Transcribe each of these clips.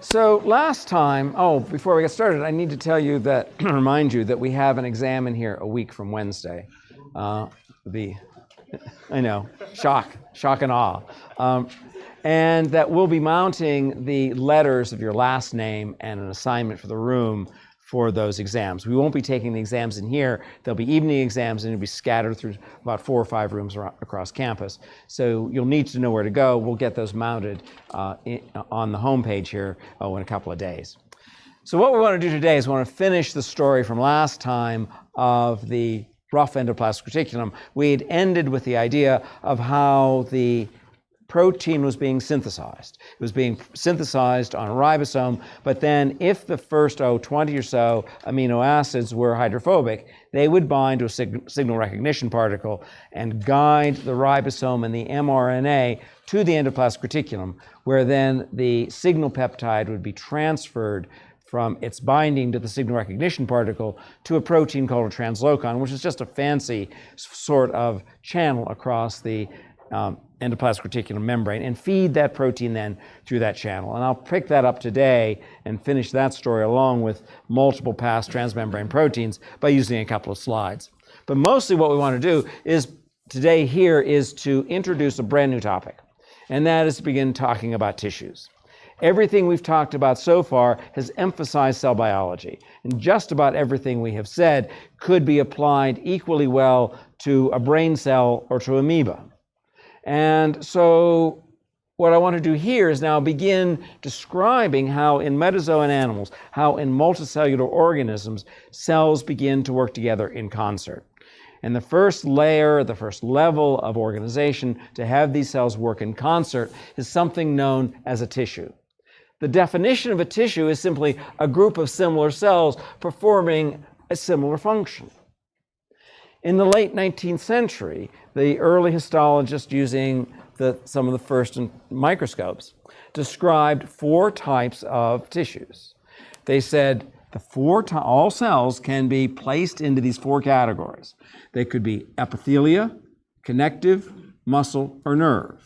So last time, before we get started, I need to tell you that, remind you that we have an exam in here a week from Wednesday. I know, shock and awe. And that we'll be mounting the letters of your last name and an assignment for the room for those exams. We won't be taking the exams in here. There'll be evening exams and it'll be scattered through about 4 or 5 rooms across campus. So you'll need to know where to go. We'll get those mounted on the homepage here in a couple of days. So what we want to do today is we want to finish the story from last time of the rough endoplasmic reticulum. We had ended with the idea of how the protein was being synthesized. It was being synthesized on a ribosome, but then if the first 20 or so amino acids were hydrophobic, they would bind to a signal recognition particle and guide the ribosome and the mRNA to the endoplasmic reticulum, where then the signal peptide would be transferred from its binding to the signal recognition particle to a protein called a translocon, which is just a fancy sort of channel across the endoplasmic reticulum membrane, and feed that protein then through that channel. And I'll pick that up today and finish that story along with multiple past transmembrane proteins by using a couple of slides. But mostly what we want to do is today here is to introduce a brand new topic, and that is to begin talking about tissues. Everything we've talked about so far has emphasized cell biology, and just about everything we have said could be applied equally well to a brain cell or to amoeba. And so what I want to do here is now begin describing how in metazoan animals, how in multicellular organisms, cells begin to work together in concert. And the first layer, the first level of organization to have these cells work in concert is something known as a tissue. The definition of a tissue is simply a group of similar cells performing a similar function. In the late 19th century, the early histologists using some of the first microscopes described 4 types of tissues. They said all cells can be placed into these 4 categories. They could be epithelia, connective, muscle, or nerve.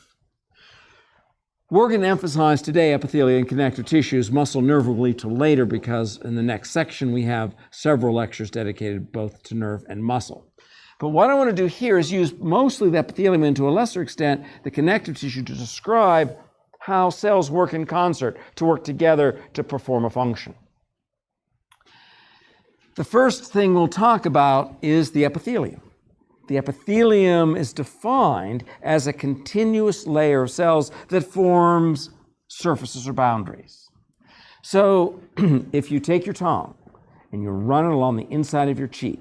We're going to emphasize today epithelia and connective tissues. Muscle, nerve will lead to later because in the next section we have several lectures dedicated both to nerve and muscle. But what I want to do here is use mostly the epithelium and to a lesser extent the connective tissue to describe how cells work in concert, to work together to perform a function. The first thing we'll talk about is the epithelium. The epithelium is defined as a continuous layer of cells that forms surfaces or boundaries. So if you take your tongue and you run it along the inside of your cheek,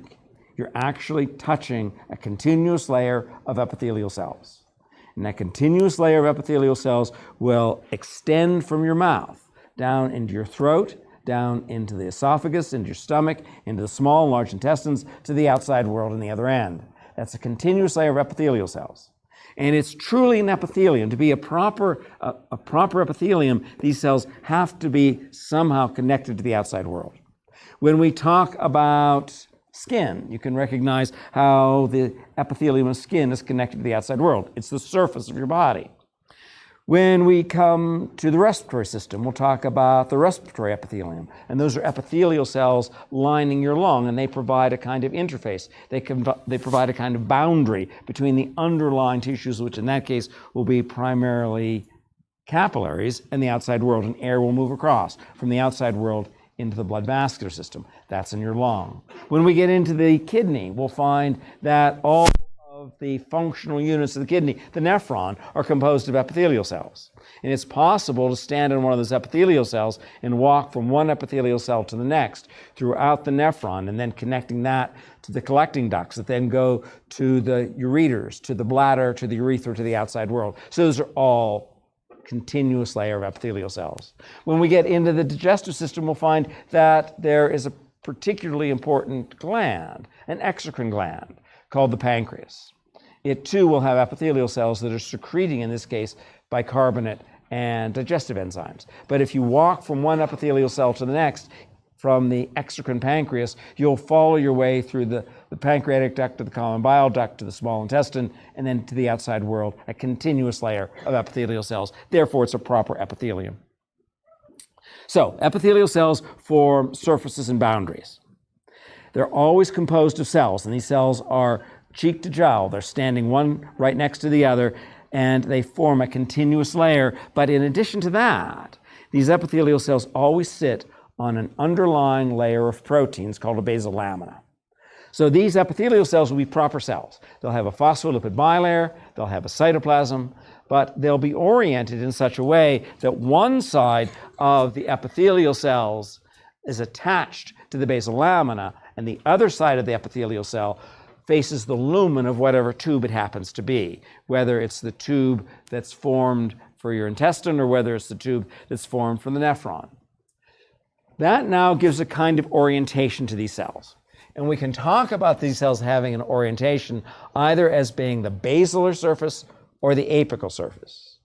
you're actually touching a continuous layer of epithelial cells. And that continuous layer of epithelial cells will extend from your mouth down into your throat, down into the esophagus, into your stomach, into the small and large intestines, to the outside world on the other end. That's a continuous layer of epithelial cells. And it's truly an epithelium. To be a proper epithelium, these cells have to be somehow connected to the outside world. When we talk about skin, you can recognize how the epithelium of skin is connected to the outside world. It's the surface of your body. When we come to the respiratory system, we'll talk about the respiratory epithelium. And those are epithelial cells lining your lung, and they provide a kind of interface. They provide a kind of boundary between the underlying tissues, which in that case will be primarily capillaries, and the outside world, and air will move across from the outside world into the blood vascular system. That's in your lung. When we get into the kidney, we'll find that all of the functional units of the kidney, the nephron, are composed of epithelial cells. And it's possible to stand on one of those epithelial cells and walk from one epithelial cell to the next throughout the nephron, and then connecting that to the collecting ducts that then go to the ureters, to the bladder, to the urethra, to the outside world. So those are all continuous layer of epithelial cells. When we get into the digestive system, we'll find that there is a particularly important gland, an exocrine gland, called the pancreas. It too will have epithelial cells that are secreting, in this case, bicarbonate and digestive enzymes. But if you walk from one epithelial cell to the next, from the exocrine pancreas, you'll follow your way through the pancreatic duct to the common bile duct to the small intestine, and then to the outside world, a continuous layer of epithelial cells. Therefore, it's a proper epithelium. So epithelial cells form surfaces and boundaries. They're always composed of cells, and these cells are cheek to jowl. They're standing one right next to the other, and they form a continuous layer. But in addition to that, these epithelial cells always sit on an underlying layer of proteins called a basal lamina. So these epithelial cells will be proper cells. They'll have a phospholipid bilayer, they'll have a cytoplasm, but they'll be oriented in such a way that one side of the epithelial cells is attached to the basal lamina, and the other side of the epithelial cell faces the lumen of whatever tube it happens to be, whether it's the tube that's formed for your intestine or whether it's the tube that's formed from the nephron. That now gives a kind of orientation to these cells. And we can talk about these cells having an orientation either as being the basilar surface or the apical surface.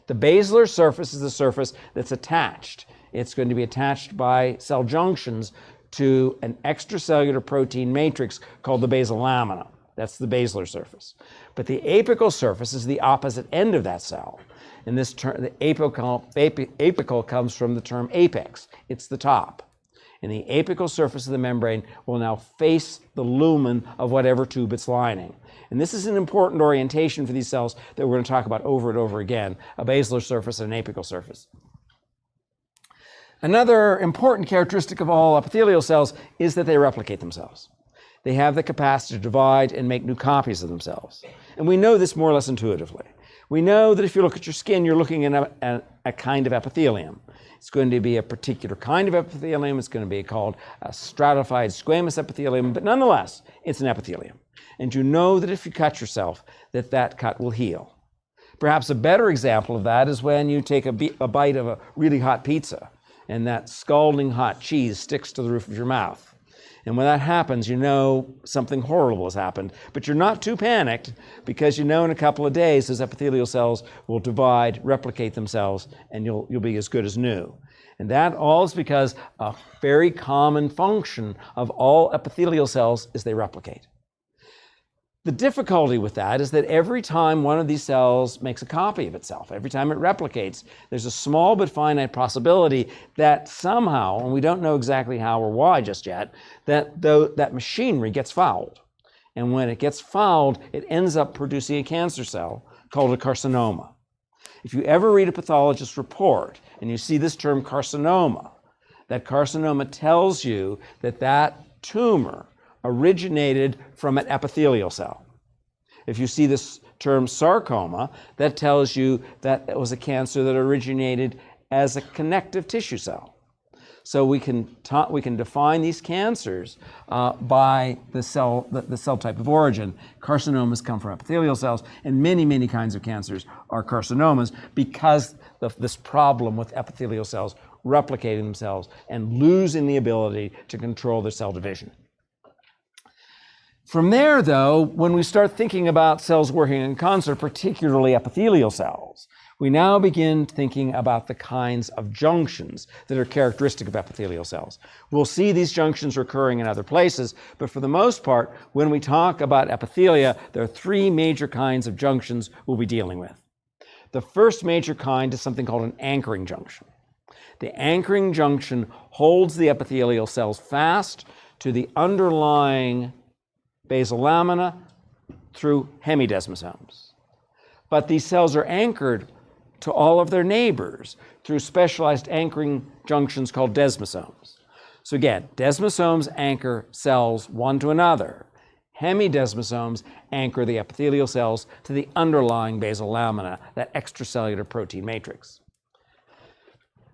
The basilar surface is the surface that's attached. It's going to be attached by cell junctions to an extracellular protein matrix called the basal lamina. That's the basilar surface. But the apical surface is the opposite end of that cell. In this term, the apical comes from the term apex. It's the top. And the apical surface of the membrane will now face the lumen of whatever tube it's lining. And this is an important orientation for these cells that we're going to talk about over and over again, a basilar surface and an apical surface. Another important characteristic of all epithelial cells is that they replicate themselves. They have the capacity to divide and make new copies of themselves. And we know this more or less intuitively. We know that if you look at your skin, you're looking at a kind of epithelium. It's going to be a particular kind of epithelium. It's going to be called a stratified squamous epithelium, but nonetheless, it's an epithelium. And you know that if you cut yourself, that cut will heal. Perhaps a better example of that is when you take a bite of a really hot pizza and that scalding hot cheese sticks to the roof of your mouth. And when that happens, you know something horrible has happened, but you're not too panicked because you know in a couple of days those epithelial cells will divide, replicate themselves, and you'll be as good as new. And that all is because a very common function of all epithelial cells is they replicate. The difficulty with that is that every time one of these cells makes a copy of itself, every time it replicates, there's a small but finite possibility that somehow, and we don't know exactly how or why just yet, that machinery gets fouled. And when it gets fouled, it ends up producing a cancer cell called a carcinoma. If you ever read a pathologist's report and you see this term carcinoma, that carcinoma tells you that tumor originated from an epithelial cell. If you see this term sarcoma, that tells you that it was a cancer that originated as a connective tissue cell. So we can define these cancers by the cell type of origin. Carcinomas come from epithelial cells, and many kinds of cancers are carcinomas because of this problem with epithelial cells replicating themselves and losing the ability to control their cell division. From there, though, when we start thinking about cells working in concert, particularly epithelial cells, we now begin thinking about the kinds of junctions that are characteristic of epithelial cells. We'll see these junctions recurring in other places, but for the most part, when we talk about epithelia, there are three major kinds of junctions we'll be dealing with. The first major kind is something called an anchoring junction. The anchoring junction holds the epithelial cells fast to the underlying basal lamina through hemidesmosomes. But these cells are anchored to all of their neighbors through specialized anchoring junctions called desmosomes. So again, desmosomes anchor cells one to another. Hemidesmosomes anchor the epithelial cells to the underlying basal lamina, that extracellular protein matrix.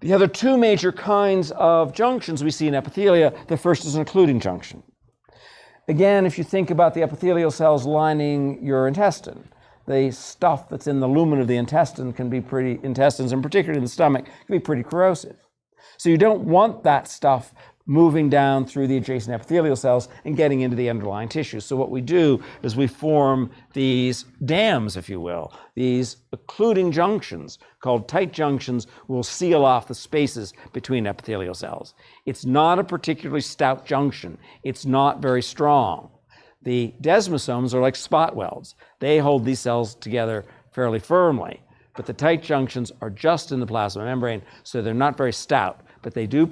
The other two major kinds of junctions we see in epithelia, the first is an occluding junction. Again, if you think about the epithelial cells lining your intestine, the stuff that's in the lumen of the intestines, and particularly in the stomach, can be pretty corrosive. So you don't want that stuff moving down through the adjacent epithelial cells and getting into the underlying tissue. So what we do is we form these dams, if you will, these occluding junctions called tight junctions will seal off the spaces between epithelial cells. It's not a particularly stout junction. It's not very strong. The desmosomes are like spot welds. They hold these cells together fairly firmly, but the tight junctions are just in the plasma membrane, so they're not very stout, but they do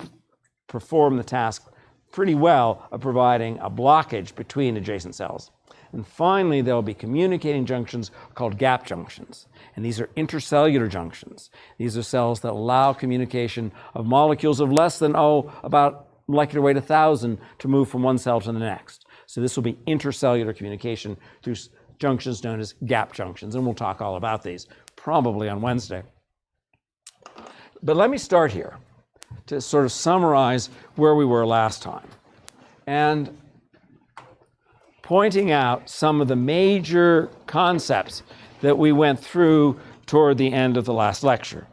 perform the task pretty well of providing a blockage between adjacent cells. And finally, there'll be communicating junctions called gap junctions. And these are intercellular junctions. These are cells that allow communication of molecules of less than, about molecular weight 1,000 to move from one cell to the next. So this will be intercellular communication through junctions known as gap junctions. And we'll talk all about these probably on Wednesday. But let me start here to sort of summarize where we were last time, and pointing out some of the major concepts that we went through toward the end of the last lecture.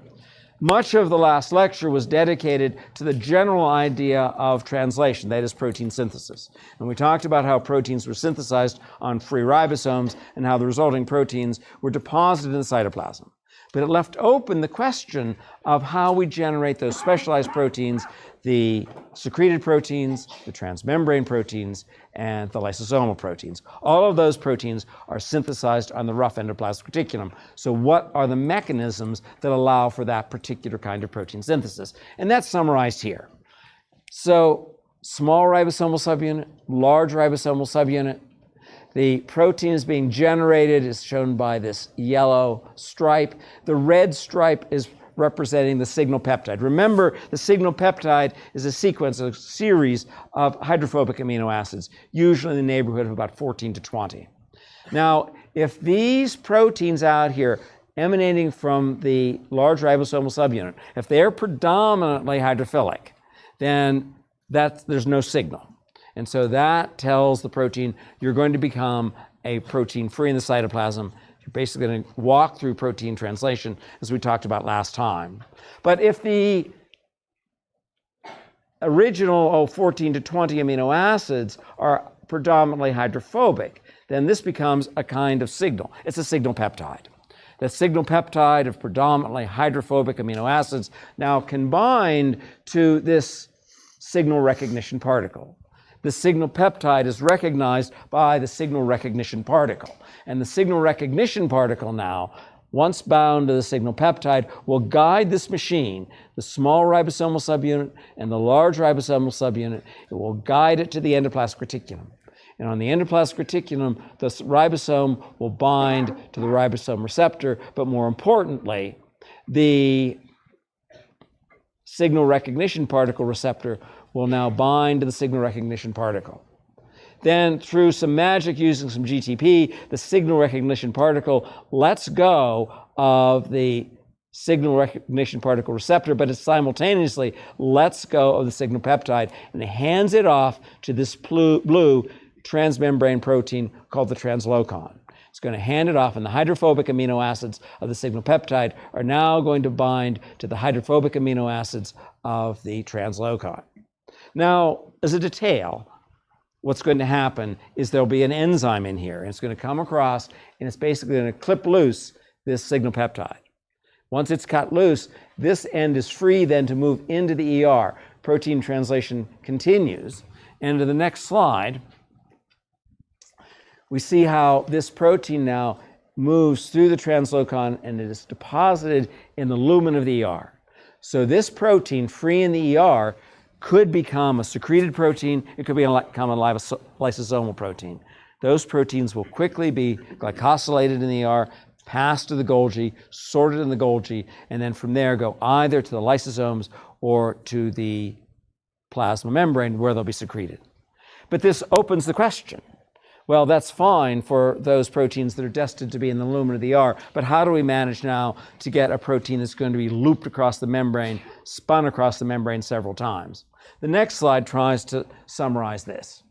Much of the last lecture was dedicated to the general idea of translation, that is protein synthesis. And we talked about how proteins were synthesized on free ribosomes and how the resulting proteins were deposited in the cytoplasm. But it left open the question of how we generate those specialized proteins, the secreted proteins, the transmembrane proteins, and the lysosomal proteins. All of those proteins are synthesized on the rough endoplasmic reticulum. So what are the mechanisms that allow for that particular kind of protein synthesis? And that's summarized here. So small ribosomal subunit, large ribosomal subunit. The protein is being generated is shown by this yellow stripe. The red stripe is representing the signal peptide. Remember, the signal peptide is a sequence, a series of hydrophobic amino acids, usually in the neighborhood of about 14 to 20. Now, if these proteins out here emanating from the large ribosomal subunit, if they're predominantly hydrophilic, then there's no signal. And so that tells the protein you're going to become a protein free in the cytoplasm. You're basically going to walk through protein translation, as we talked about last time. But if the original 14 to 20 amino acids are predominantly hydrophobic, then this becomes a kind of signal. It's a signal peptide. The signal peptide of predominantly hydrophobic amino acids now combined to this signal recognition particle. The signal peptide is recognized by the signal recognition particle. And the signal recognition particle now, once bound to the signal peptide, will guide this machine, the small ribosomal subunit and the large ribosomal subunit. It will guide it to the endoplasmic reticulum. And on the endoplasmic reticulum, the ribosome will bind to the ribosome receptor, but more importantly, the signal recognition particle receptor will now bind to the signal recognition particle. Then, through some magic using some GTP, the signal recognition particle lets go of the signal recognition particle receptor, but it simultaneously lets go of the signal peptide and hands it off to this blue transmembrane protein called the translocon. It's going to hand it off, and the hydrophobic amino acids of the signal peptide are now going to bind to the hydrophobic amino acids of the translocon. Now, as a detail, what's going to happen is there'll be an enzyme in here, and it's going to come across, and it's basically going to clip loose this signal peptide. Once it's cut loose, this end is free then to move into the ER. Protein translation continues. And to the next slide, we see how this protein now moves through the translocon, and it is deposited in the lumen of the ER. So this protein, free in the ER, could become a secreted protein. It could become a lysosomal protein. Those proteins will quickly be glycosylated in the ER, passed to the Golgi, sorted in the Golgi, and then from there go either to the lysosomes or to the plasma membrane where they'll be secreted. But this opens the question. Well, that's fine for those proteins that are destined to be in the lumen of the ER, but how do we manage now to get a protein that's going to be looped across the membrane, spun across the membrane several times? The next slide tries to summarize this.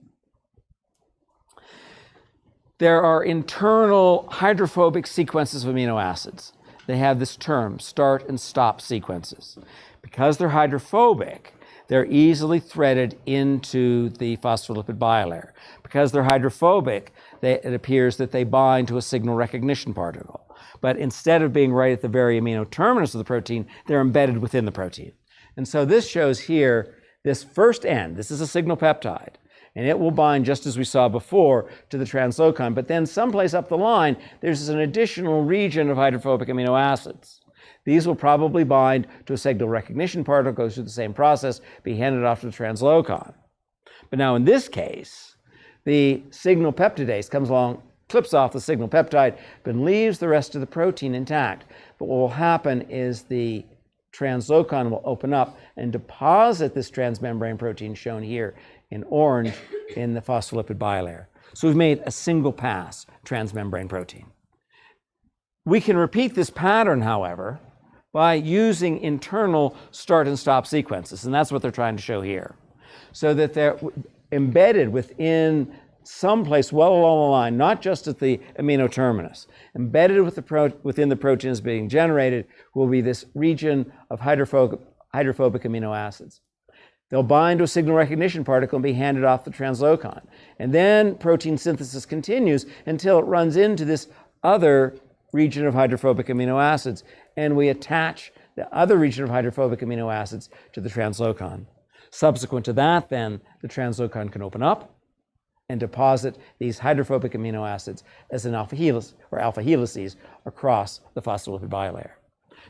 There are internal hydrophobic sequences of amino acids. They have this term, start and stop sequences. Because they're hydrophobic, they're easily threaded into the phospholipid bilayer. Because they're hydrophobic, it appears that they bind to a signal recognition particle. But instead of being right at the very amino terminus of the protein, they're embedded within the protein. And so this shows here this first end. This is a signal peptide. And it will bind, just as we saw before, to the translocon. But then someplace up the line, there's an additional region of hydrophobic amino acids. These will probably bind to a signal recognition particle, goes through the same process, be handed off to the translocon. But now in this case, the signal peptidase comes along, clips off the signal peptide, but leaves the rest of the protein intact. But what will happen is the translocon will open up and deposit this transmembrane protein shown here in orange in the phospholipid bilayer. So we've made a single pass transmembrane protein. We can repeat this pattern, however, by using internal start and stop sequences, and that's what they're trying to show here. So that they're embedded within some place well along the line, not just at the amino terminus. Embedded within the protein is being generated will be this region of hydrophobic amino acids. They'll bind to a signal recognition particle and be handed off the translocon. And then protein synthesis continues until it runs into this other region of hydrophobic amino acids, and we attach the other region of hydrophobic amino acids to the translocon. Subsequent to that, then, the translocon can open up and deposit these hydrophobic amino acids as an alpha helix or alpha helices across the phospholipid bilayer.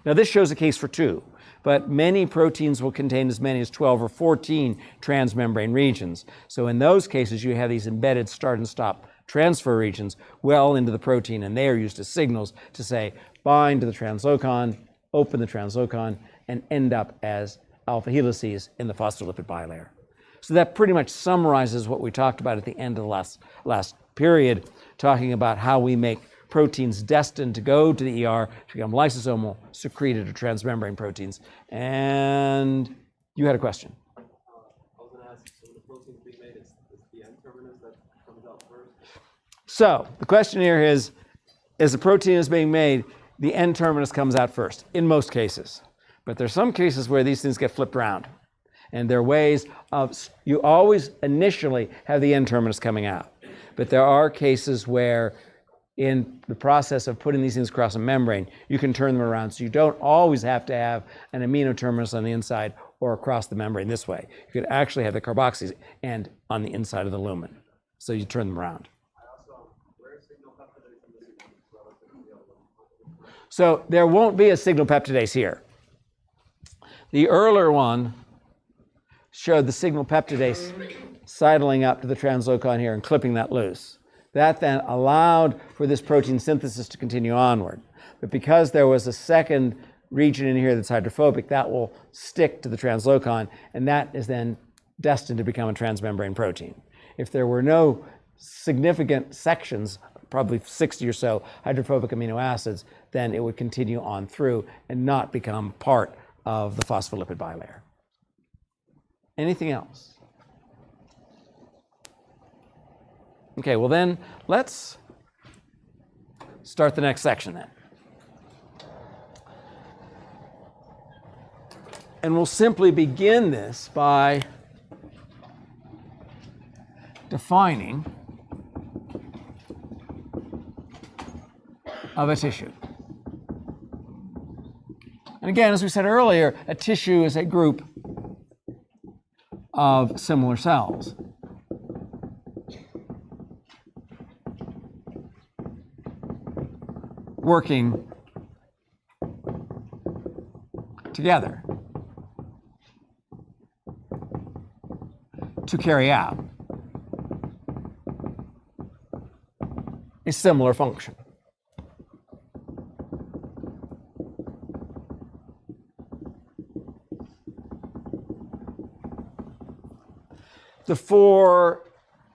Now, this shows a case for 2, but many proteins will contain as many as 12 or 14 transmembrane regions. So in those cases, you have these embedded start and stop transfer regions well into the protein, and they are used as signals to say bind to the translocon, open the translocon, and end up as alpha helices in the phospholipid bilayer. So that pretty much summarizes what we talked about at the end of the last period, talking about how we make proteins destined to go to the ER to become lysosomal, secreted, or transmembrane proteins. And you had a question. I was going to ask, so the proteins being made, it's the N-terminus that comes out first? So the question here is, as the protein is being made, the N-terminus comes out first, in most cases. But there are some cases where these things get flipped around. And there are ways of, you always initially have the N-terminus coming out. But there are cases where in the process of putting these things across a membrane, you can turn them around. So you don't always have to have an amino terminus on the inside or across the membrane this way. You could actually have the carboxy end on the inside of the lumen. So you turn them around. So there won't be a signal peptidase here. The earlier one showed the signal peptidase sidling up to the translocon here and clipping that loose. That then allowed for this protein synthesis to continue onward. But because there was a second region in here that's hydrophobic, that will stick to the translocon, and that is then destined to become a transmembrane protein. If there were no significant sections, probably 60 or so hydrophobic amino acids, then it would continue on through and not become part of the phospholipid bilayer. Anything else? Okay, well then, let's start the next section then. And we'll simply begin this by defining of a tissue. And again, as we said earlier, a tissue is a group of similar cells. Working together to carry out a similar function. The 4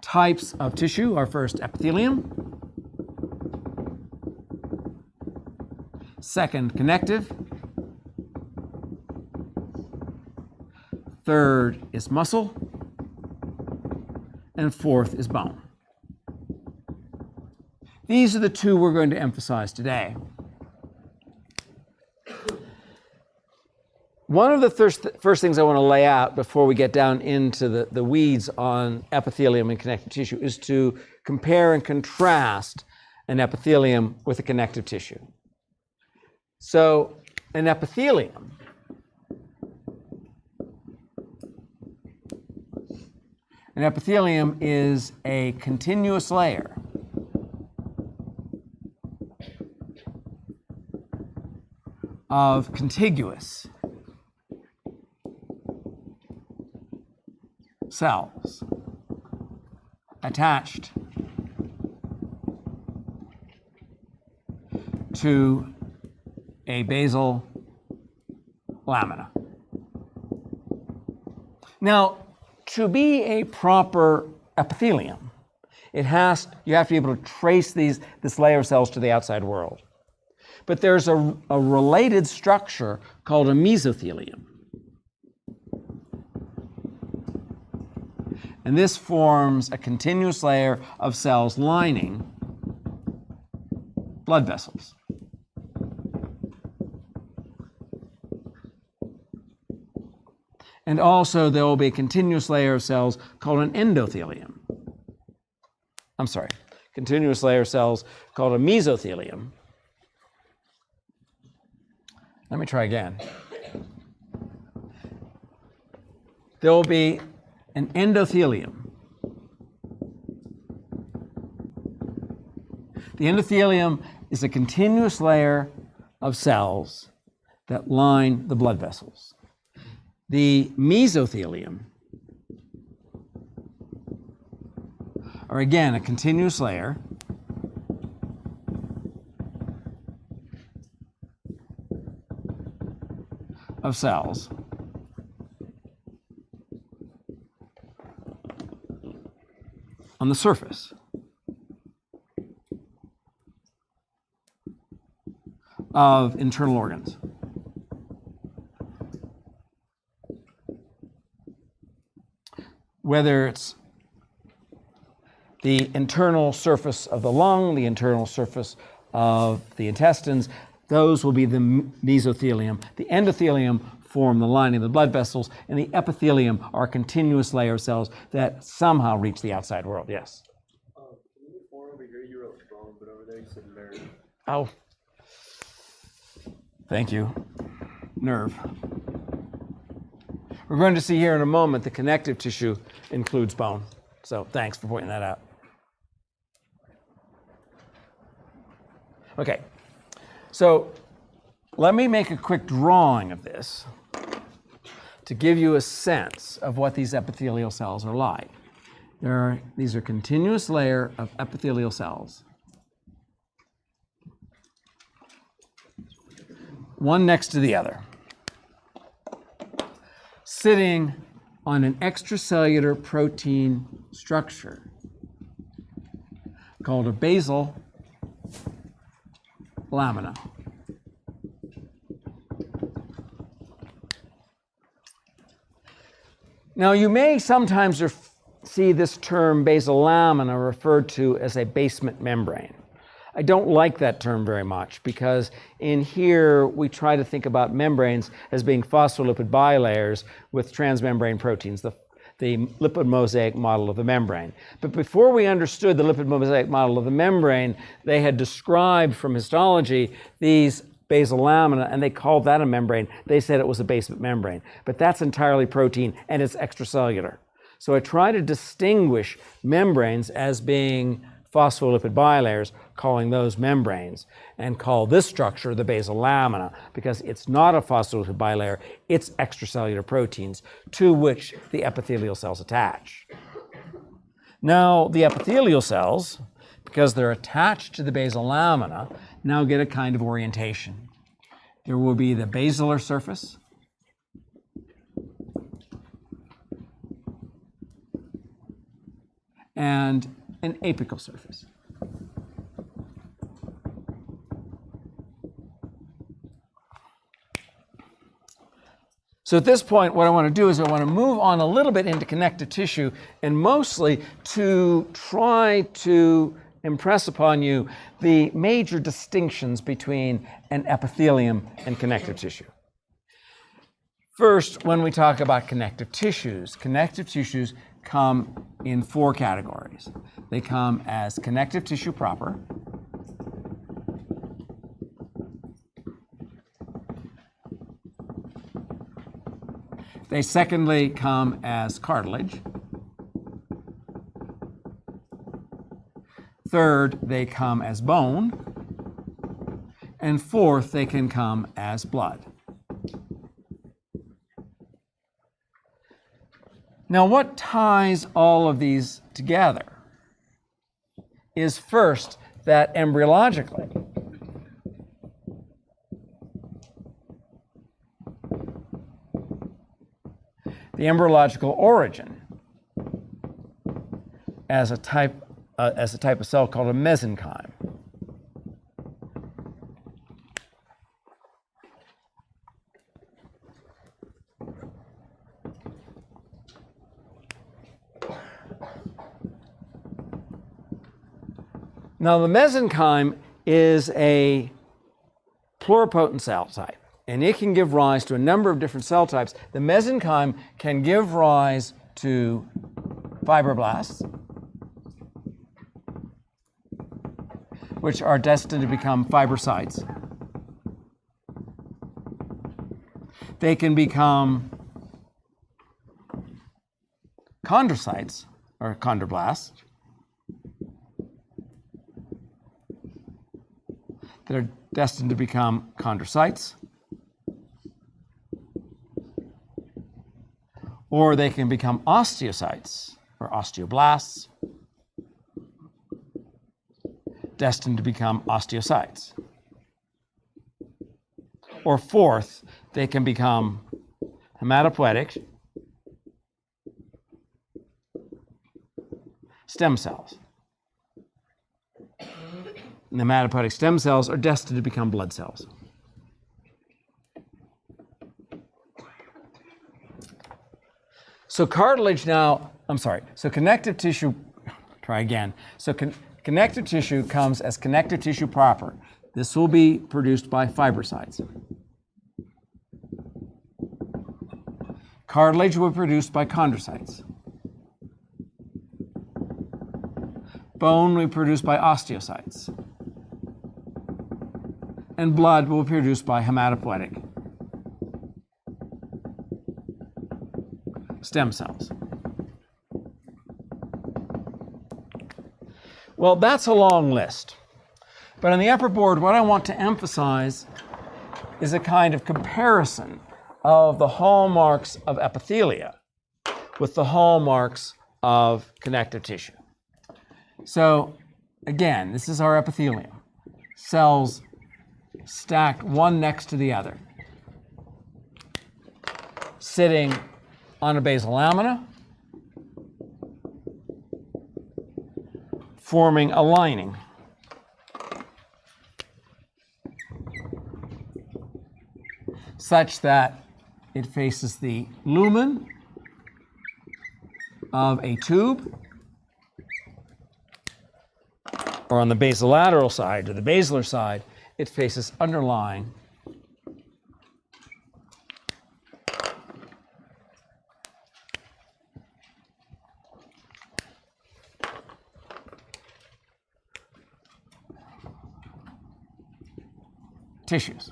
types of tissue are first epithelium, second connective, third is muscle, and fourth is bone. These are the 2 we're going to emphasize today. One of the first things I want to lay out before we get down into the weeds on epithelium and connective tissue is to compare and contrast an epithelium with a connective tissue. So an epithelium is a continuous layer of contiguous cells attached to a basal lamina. Now, to be a proper epithelium, you have to be able to trace this layer of cells to the outside world. But there's a related structure called a mesothelium. And this forms a continuous layer of cells lining blood vessels. And also there will be a continuous layer of cells called an endothelium. Continuous layer of cells called a mesothelium. Let me try again. There will be an endothelium. The endothelium is a continuous layer of cells that line the blood vessels. The mesothelium are again a continuous layer of cells on the surface of internal organs. Whether it's the internal surface of the lung, the internal surface of the intestines, those will be the mesothelium. The endothelium form the lining of the blood vessels, and the epithelium are a continuous layer of cells that somehow reach the outside world. Yes? Can you form over here? You wrote bone, but over there you said nerve. Oh. Thank you. Nerve. We're going to see here in a moment the connective tissue includes bone. So thanks for pointing that out. Okay, so let me make a quick drawing of this to give you a sense of what these epithelial cells are like. These are continuous layer of epithelial cells, one next to the other, sitting on an extracellular protein structure called a basal lamina. Now, you may sometimes see this term basal lamina referred to as a basement membrane. I don't like that term very much because in here we try to think about membranes as being phospholipid bilayers with transmembrane proteins, the lipid mosaic model of the membrane. But before we understood the lipid mosaic model of the membrane, they had described from histology these basal lamina, and they called that a membrane. They said it was a basement membrane. But that's entirely protein, and it's extracellular. So I try to distinguish membranes as being phospholipid bilayers, calling those membranes, and call this structure the basal lamina, because it's not a phospholipid bilayer, it's extracellular proteins to which the epithelial cells attach. Now, the epithelial cells, because they're attached to the basal lamina, now get a kind of orientation. There will be the basilar surface, and an apical surface. So at this point, what I want to do is I want to move on a little bit into connective tissue, and mostly to try to impress upon you the major distinctions between an epithelium and connective tissue. First, when we talk about connective tissues come in four categories. They come as connective tissue proper, they secondly come as cartilage, third, they come as bone, And fourth, they can come as blood. Now, what ties all of these together is first that embryologically, the embryological origin as a type of cell called a mesenchyme. Now, the mesenchyme is a pluripotent cell type, and it can give rise to a number of different cell types. The mesenchyme can give rise to fibroblasts, which are destined to become fibrocytes. They can become chondrocytes, or chondroblasts, that are destined to become chondrocytes, or they can become osteocytes, or osteoblasts, destined to become osteocytes. Or fourth, they can become hematopoietic stem cells. And the hematopoietic stem cells are destined to become blood cells. So cartilage now, so connective tissue, try again. So connective tissue comes as connective tissue proper. This will be produced by fibrocytes. Cartilage will be produced by chondrocytes. Bone will be produced by osteocytes. And blood will be produced by hematopoietic stem cells. Well, that's a long list. But on the upper board, what I want to emphasize is a kind of comparison of the hallmarks of epithelia with the hallmarks of connective tissue. So again, this is our epithelium. Cells stacked one next to the other, sitting on a basal lamina, forming a lining. Such that it faces the lumen of a tube, or on the basolateral side, or the basilar side, it faces underlying tissues.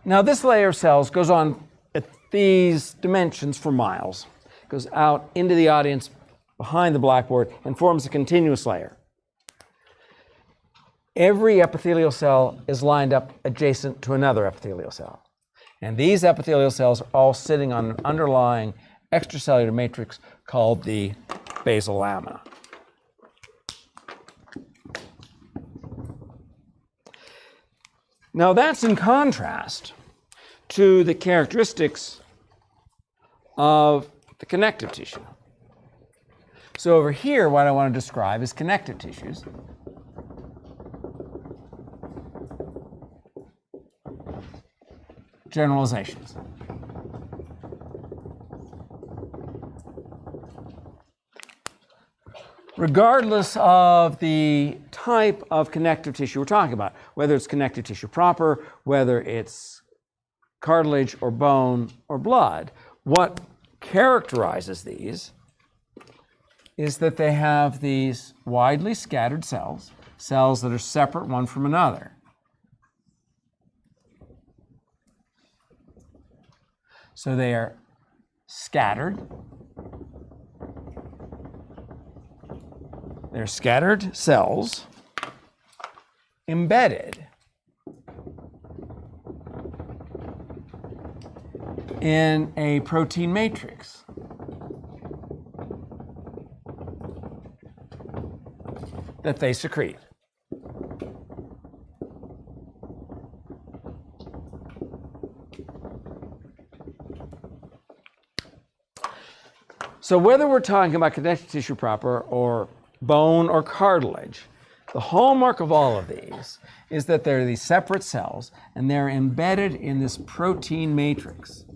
Now, this layer of cells goes on at these dimensions for miles. It goes out into the audience behind the blackboard and forms a continuous layer. Every epithelial cell is lined up adjacent to another epithelial cell. And these epithelial cells are all sitting on an underlying extracellular matrix called the basal lamina. Now, that's in contrast to the characteristics of the connective tissue. So over here, what I want to describe is connective tissues. Generalizations. Regardless of the type of connective tissue we're talking about, whether it's connective tissue proper, whether it's cartilage or bone or blood, what characterizes these is that they have these widely scattered cells, cells that are separate one from another. So they are scattered They're scattered cells embedded in a protein matrix. That they secrete. So whether we're talking about connective tissue proper or bone or cartilage, the hallmark of all of these is that they're these separate cells and they're embedded in this protein matrix.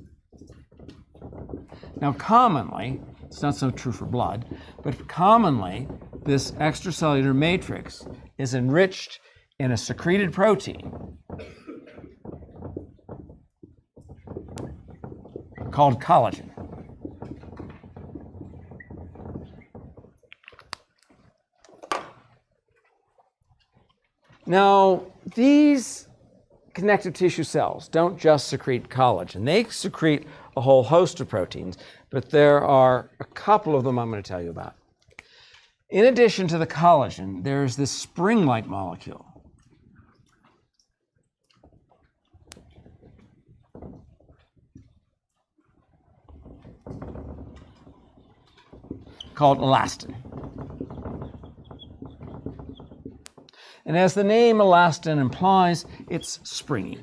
Now commonly, it's not so true for blood, but commonly this extracellular matrix is enriched in a secreted protein called collagen. Now, these connective tissue cells don't just secrete collagen. They secrete a whole host of proteins, but there are a couple of them I'm going to tell you about. In addition to the collagen, there's this spring-like molecule called elastin. And as the name elastin implies, it's springy.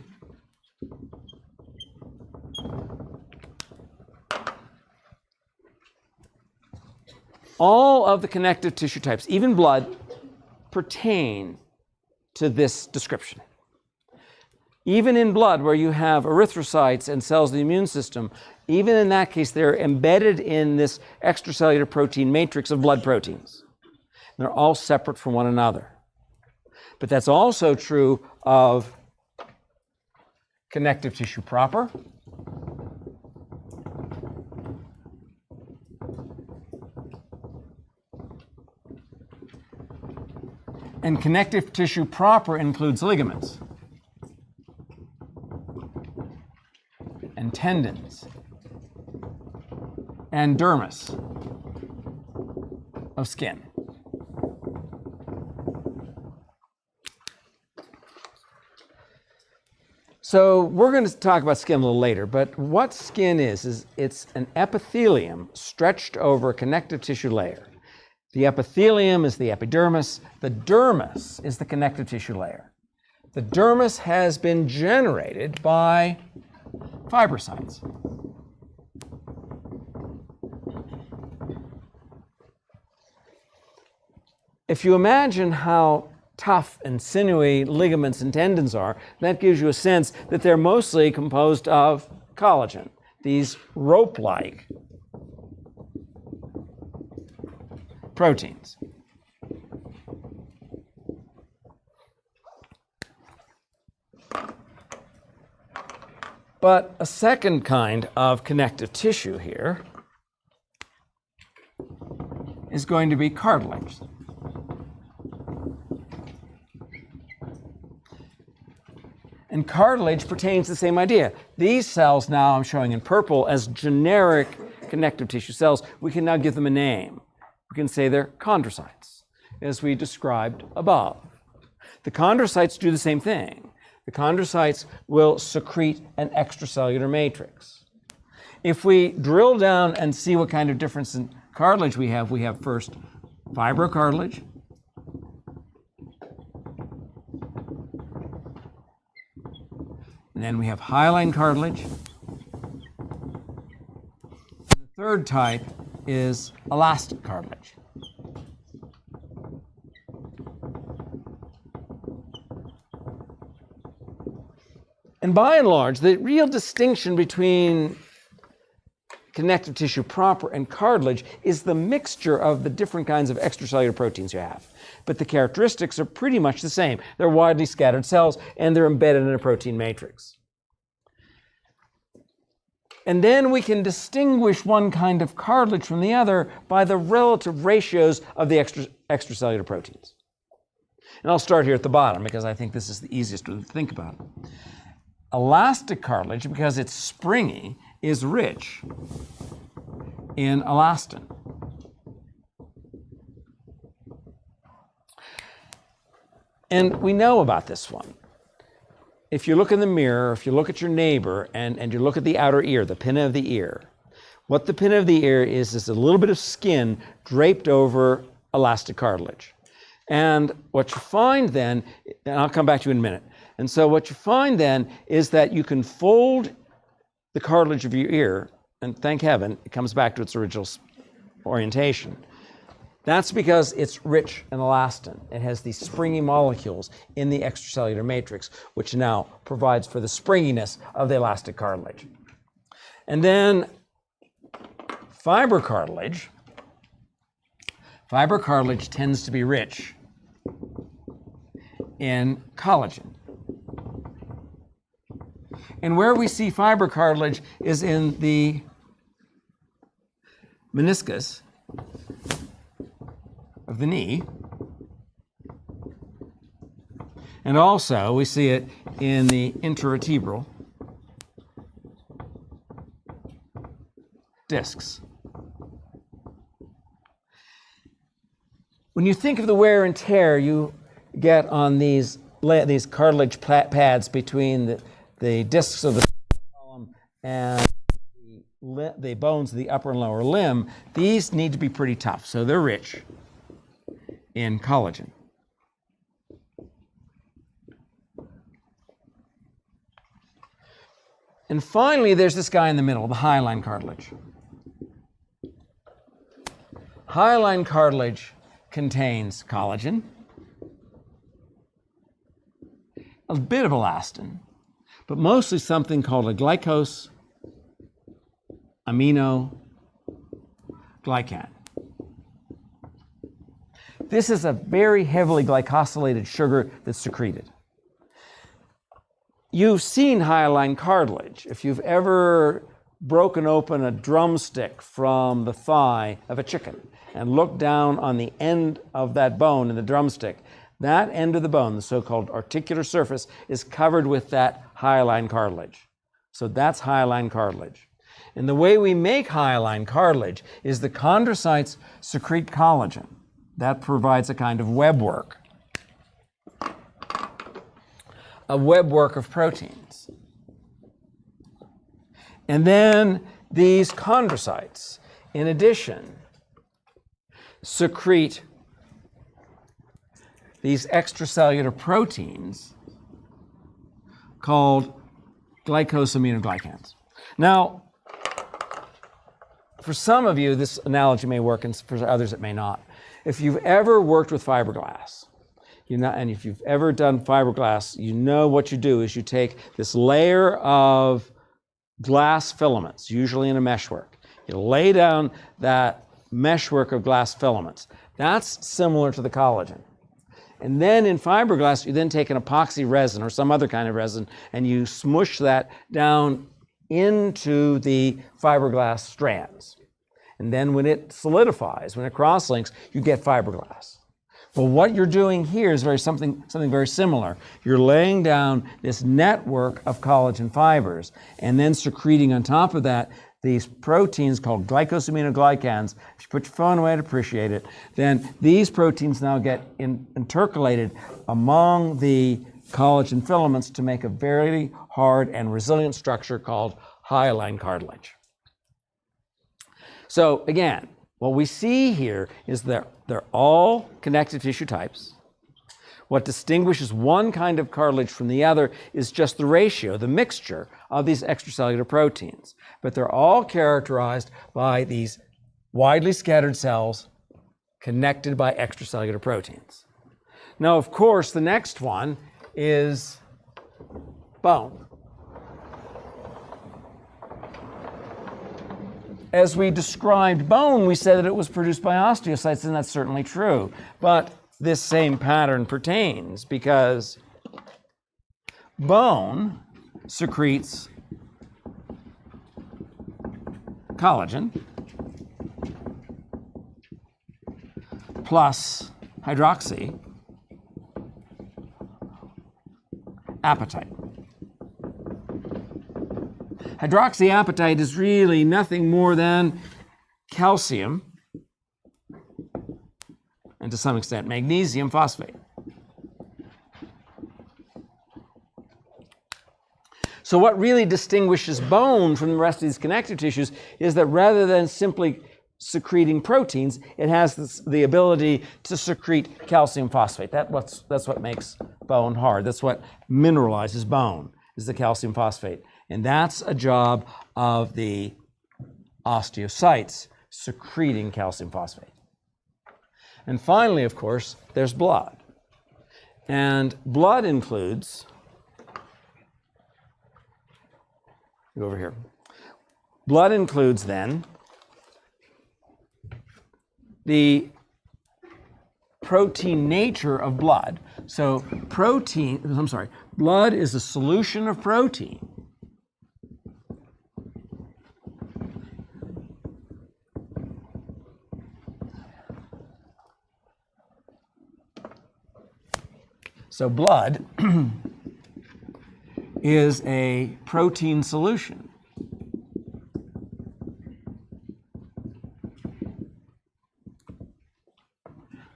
All of the connective tissue types, even blood, pertain to this description. Even in blood, where you have erythrocytes and cells of the immune system, even in that case, they're embedded in this extracellular protein matrix of blood proteins. They're all separate from one another. But that's also true of connective tissue proper, and connective tissue proper includes ligaments and tendons and dermis of skin. So we're going to talk about skin a little later, but what skin is it's an epithelium stretched over a connective tissue layer. The epithelium is the epidermis. The dermis is the connective tissue layer. The dermis has been generated by fibrocytes. If you imagine how tough and sinewy ligaments and tendons are, that gives you a sense that they're mostly composed of collagen, these rope-like proteins. But a second kind of connective tissue here is going to be cartilage. And cartilage pertains to the same idea. These cells now I'm showing in purple as generic connective tissue cells. We can now give them a name. We can say they're chondrocytes, as we described above. The chondrocytes do the same thing. The chondrocytes will secrete an extracellular matrix. If we drill down and see what kind of difference in cartilage we have first fibrocartilage, and then we have hyaline cartilage. And the third type is elastic cartilage. And by and large, the real distinction between connective tissue proper and cartilage is the mixture of the different kinds of extracellular proteins you have. But the characteristics are pretty much the same. They're widely scattered cells, and they're embedded in a protein matrix. And then we can distinguish one kind of cartilage from the other by the relative ratios of the extracellular proteins. And I'll start here at the bottom because I think this is the easiest to think about. Elastic cartilage, because it's springy, is rich in elastin. And we know about this one. If you look in the mirror, if you look at your neighbor and you look at the outer ear, the pinna of the ear, what the pinna of the ear is a little bit of skin draped over elastic cartilage. And what you find then, and I'll come back to you in a minute, and so what you find then is that you can fold the cartilage of your ear, and thank heaven, it comes back to its original orientation. That's because it's rich in elastin. It has these springy molecules in the extracellular matrix, which now provides for the springiness of the elastic cartilage. And then fiber cartilage tends to be rich in collagen. And where we see fiber cartilage is in the meniscus of the knee. And also we see it in the intervertebral discs. When you think of the wear and tear you get on these cartilage pads between the discs of the column and the bones of the upper and lower limb, these need to be pretty tough, so they're rich in collagen. And finally, there's this guy in the middle, the hyaline cartilage. Hyaline cartilage contains collagen, a bit of elastin, but mostly something called a glycose aminoglycan. This is a very heavily glycosylated sugar that's secreted. You've seen hyaline cartilage. If you've ever broken open a drumstick from the thigh of a chicken and looked down on the end of that bone in the drumstick, that end of the bone, the so-called articular surface, is covered with that hyaline cartilage. So that's hyaline cartilage. And the way we make hyaline cartilage is the chondrocytes secrete collagen. That provides a kind of webwork, of proteins. And then these chondrocytes, in addition, secrete these extracellular proteins called glycosaminoglycans. Now, for some of you, this analogy may work, and for others it may not. If you've ever worked with fiberglass, and if you've ever done fiberglass, you know what you do is you take this layer of glass filaments, usually in a meshwork. You lay down that meshwork of glass filaments. That's similar to the collagen. And then in fiberglass, you then take an epoxy resin or some other kind of resin, and you smush that down into the fiberglass strands. And then when it solidifies, when it cross-links, you get fiberglass. Well, what you're doing here is something very similar. You're laying down this network of collagen fibers and then secreting on top of that these proteins called glycosaminoglycans. If you put your phone away to appreciate it, then these proteins now get intercalated among the collagen filaments to make a very hard and resilient structure called hyaline cartilage. So again, what we see here is that they're all connective tissue types. What distinguishes one kind of cartilage from the other is just the ratio, the mixture of these extracellular proteins. But they're all characterized by these widely scattered cells connected by extracellular proteins. Now, of course, the next one is bone. As we described bone, we said that it was produced by osteocytes, and that's certainly true. But this same pattern pertains because bone secretes collagen plus hydroxyapatite. Hydroxyapatite is really nothing more than calcium, and to some extent magnesium phosphate. So what really distinguishes bone from the rest of these connective tissues is that rather than simply secreting proteins, it has the ability to secrete calcium phosphate. That's what makes bone hard. That's what mineralizes bone, is the calcium phosphate. And that's a job of the osteocytes, secreting calcium phosphate. And finally, of course, there's blood. And blood includes, go over here. Blood includes then the protein nature of blood. So blood is a solution of protein. So blood is a protein solution.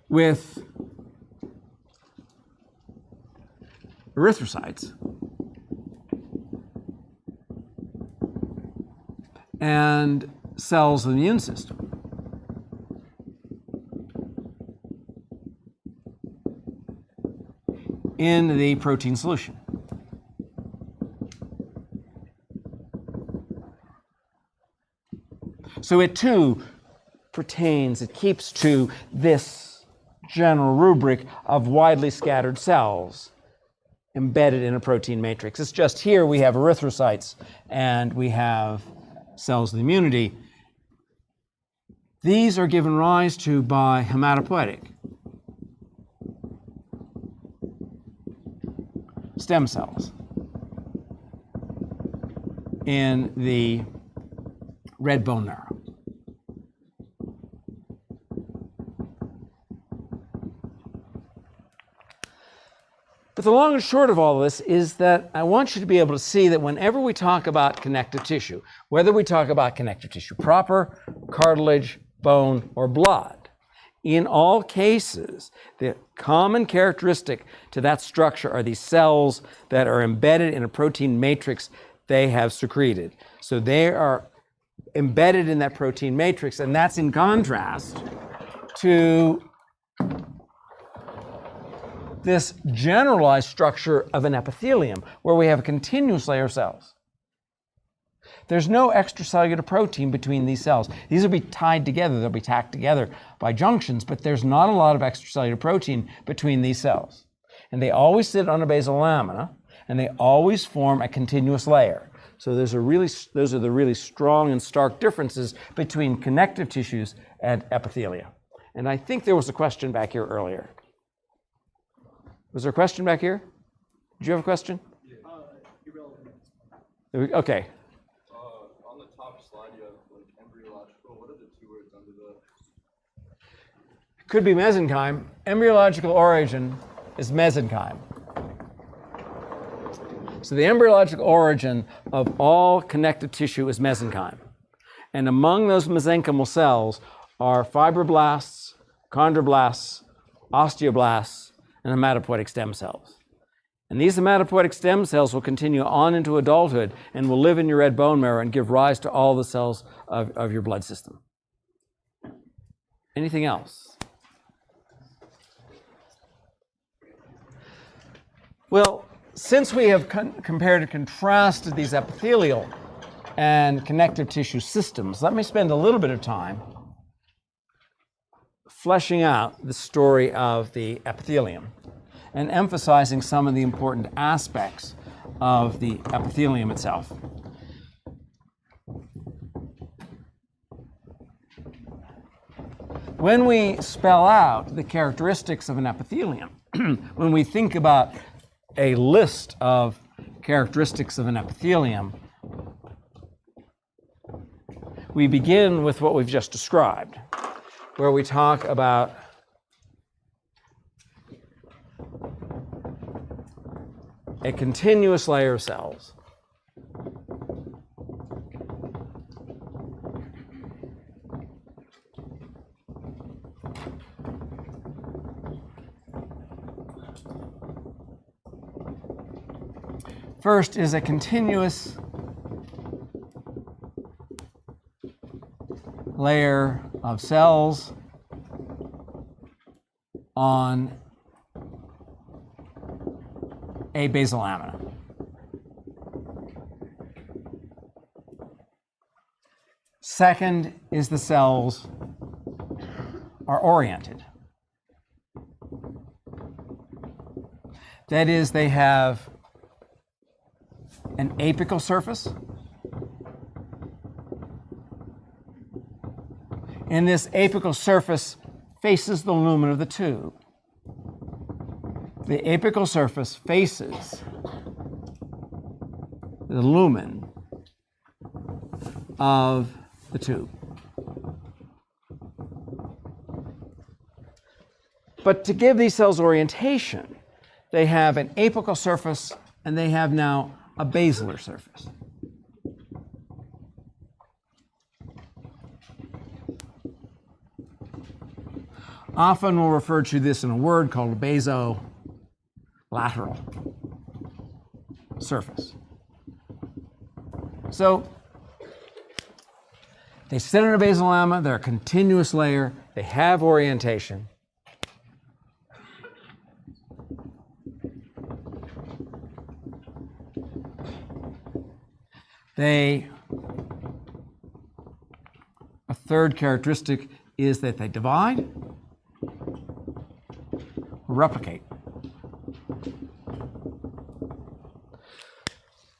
With erythrocytes and cells of the immune system. In the protein solution. So it too it keeps to this general rubric of widely scattered cells embedded in a protein matrix. It's just here we have erythrocytes and we have cells of the immunity. These are given rise to by hematopoietic stem cells in the red bone marrow. But the long and short of all of this is that I want you to be able to see that whenever we talk about connective tissue, whether we talk about connective tissue proper, cartilage, bone, or blood, in all cases, the common characteristic to that structure are these cells that are embedded in a protein matrix they have secreted. So they are embedded in that protein matrix, and that's in contrast to this generalized structure of an epithelium, where we have a continuous layer of cells. There's no extracellular protein between these cells. These will be tied together, they'll be tacked together by junctions, but there's not a lot of extracellular protein between these cells. And they always sit on a basal lamina, and they always form a continuous layer. So those are the really strong and stark differences between connective tissues and epithelia. And I think there was a question back here earlier. Was there a question back here? Did you have a question? Irrelevant. Okay. On the top slide, you have like embryological. What are the two words under the? Could be mesenchyme. Embryological origin is mesenchyme. So the embryological origin of all connective tissue is mesenchyme. And among those mesenchymal cells are fibroblasts, chondroblasts, osteoblasts, and hematopoietic stem cells. And these hematopoietic stem cells will continue on into adulthood and will live in your red bone marrow and give rise to all the cells of your blood system. Anything else? Well, since we have compared and contrasted these epithelial and connective tissue systems, let me spend a little bit of time fleshing out the story of the epithelium and emphasizing some of the important aspects of the epithelium itself. When we spell out the characteristics of an epithelium, when we think about a list of characteristics of an epithelium, we begin with what we've just described, where we talk about a continuous layer of cells. First is a continuous layer of cells on a basal lamina. Second is the cells are oriented. That is, they have an apical surface. And this apical surface faces the lumen of the tube. The apical surface faces the lumen of the tube. But to give these cells orientation, they have an apical surface and they have now a basilar surface. Often we'll refer to this in a word called a basolateral surface. So they sit in a basal lamina, they're a continuous layer, they have orientation. A third characteristic is that they divide or replicate.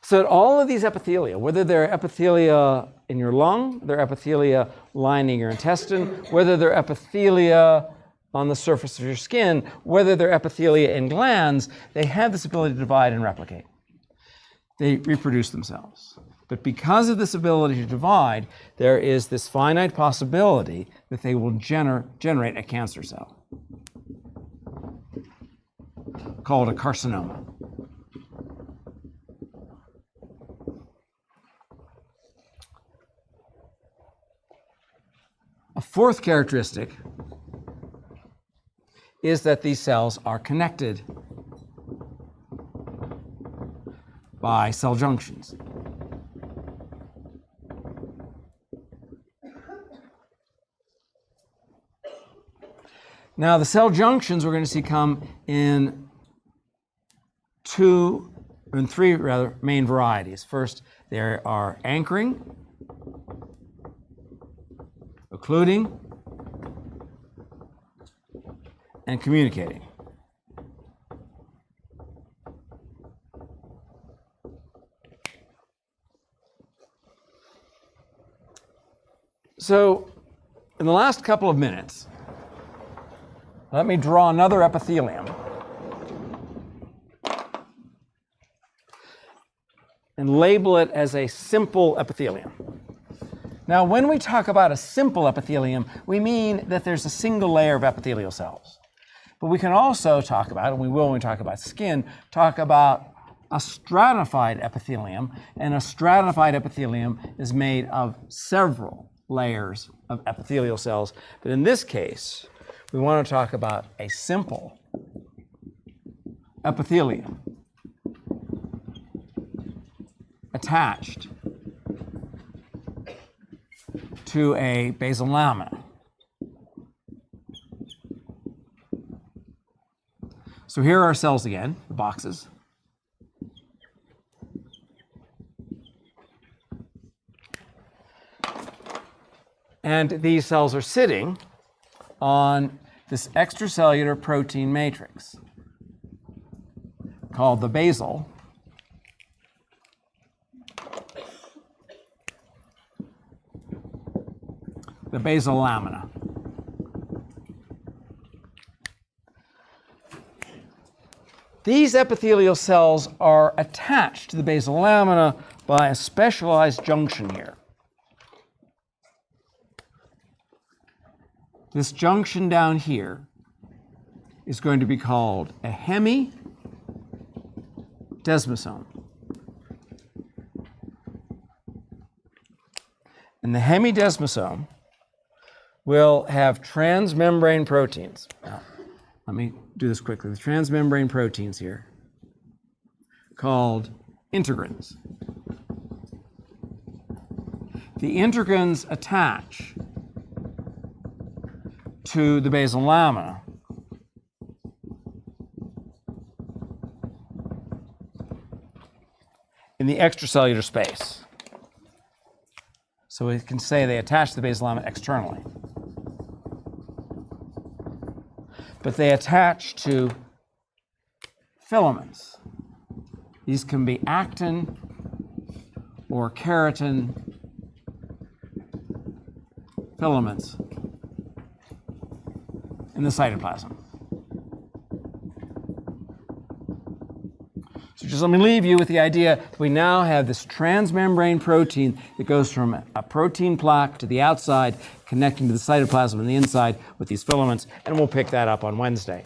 So that all of these epithelia, whether they're epithelia in your lung, they're epithelia lining your intestine, whether they're epithelia on the surface of your skin, whether they're epithelia in glands, they have this ability to divide and replicate. They reproduce themselves. But because of this ability to divide, there is this finite possibility that they will generate a cancer cell called a carcinoma. A fourth characteristic is that these cells are connected by cell junctions. Now, the cell junctions we're going to see come in three main varieties. First, there are anchoring, occluding, and communicating. So, in the last couple of minutes, let me draw another epithelium and label it as a simple epithelium. Now, when we talk about a simple epithelium, we mean that there's a single layer of epithelial cells. But we can also talk about, and we will when we talk about skin, talk about a stratified epithelium, and a stratified epithelium is made of several layers of epithelial cells. But in this case, we want to talk about a simple epithelium attached to a basal lamina. So here are our cells again, the boxes. And these cells are sitting on this extracellular protein matrix called the basal. The basal lamina. These epithelial cells are attached to the basal lamina by a specialized junction here. This junction down here is going to be called a hemidesmosome. And the hemidesmosome will have transmembrane proteins. Now, let me do this quickly. The transmembrane proteins here, called integrins. The integrins attach to the basal lamina in the extracellular space. So we can say they attach to the basal lamina externally. But they attach to filaments. These can be actin or keratin filaments in the cytoplasm. So just let me leave you with the idea that we now have this transmembrane protein that goes from a protein plaque to the outside, connecting to the cytoplasm on the inside with these filaments, and we'll pick that up on Wednesday.